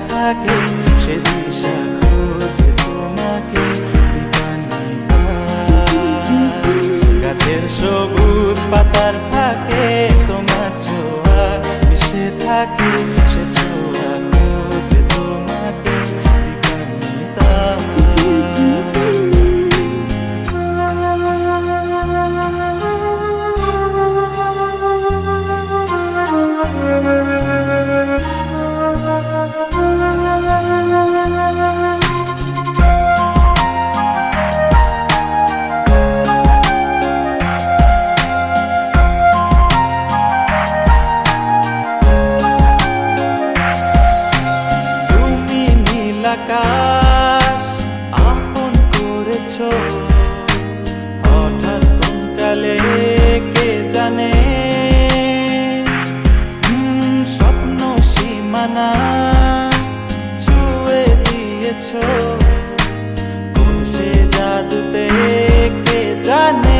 থাকে সে দিশা খোঁজে তোমাকে দীপান্বিতা। গাছের সবুজ পাতার ফাঁকে তোমার ছোঁয়া মিশে থাকে সে ছোঁয়া খোঁজে তোমাকে দীপান্বিতা। আকাশ আপন করেছো হঠাৎ কোন কালে কে জানে, স্বপ্ন সীমানা ছুঁয়ে দিয়েছো কোন সে জাদুতে কে জানে।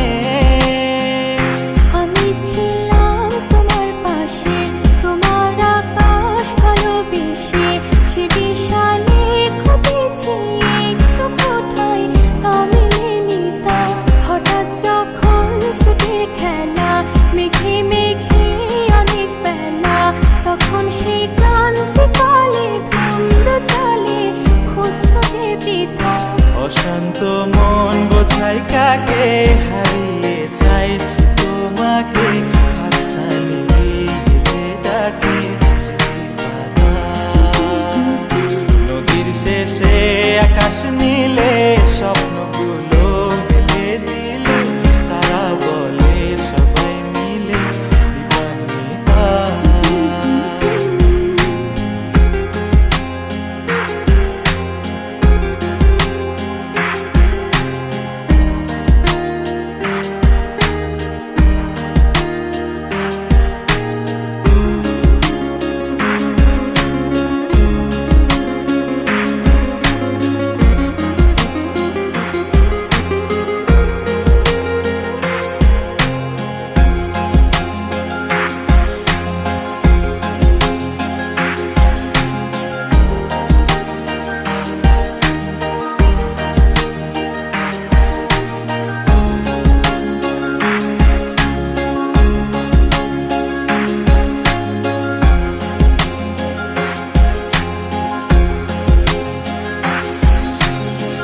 অশান্ত মন বোঝাই কাকে হারিয়ে চাইছি তোমাকে হাতছানি দিয়ে ডাকে নদীর শেষে আকাশ নীলে স্বপ্নগুলো মেলে দিল তারা বলে সবাই মিলে দীপান্বিতা।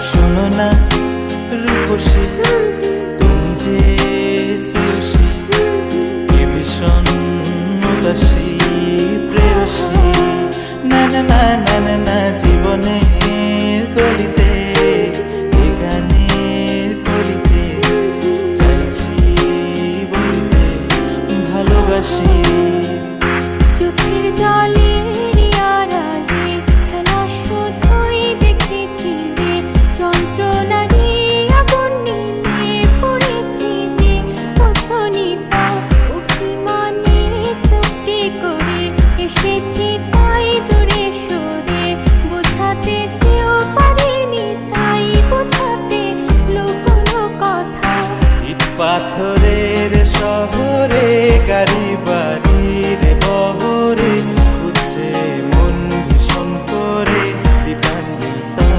শোনো না রূপসী তুমি যে শ্রেয়সী কে ভীষণ উদাসী প্রেয়সী না না না না না না জীবনের গলিতে এ গানের কলিতে চাইছি বলতে ভালোবাসি। চোখের জলে পাথরের শহরে গাড়ি বাড়ির বহরে খুঁজছে মন ভীষণ করে দীপান্বিতা।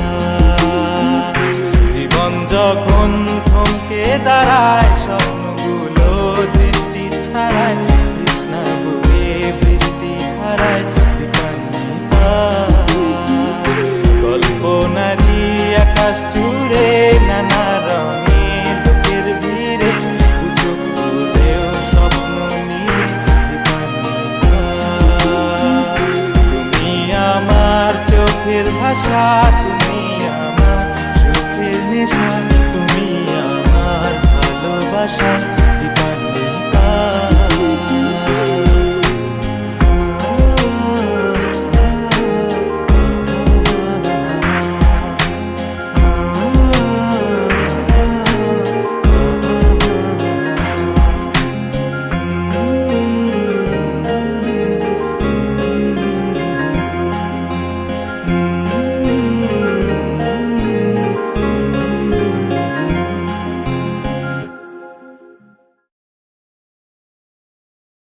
জীবন যখন থমকে দাঁড়ায় স্বপ্নগুলো দৃষ্টি ছাড়ায় তৃষ্ণা বুকে বৃষ্টি হারায় দীপান্বিতা। কল্পনারি আকাশ জুড়ে নানা রঙে চোখের ভাষা তুমি আমার সুখের নেশা তুমি আমার ভালোবাসা।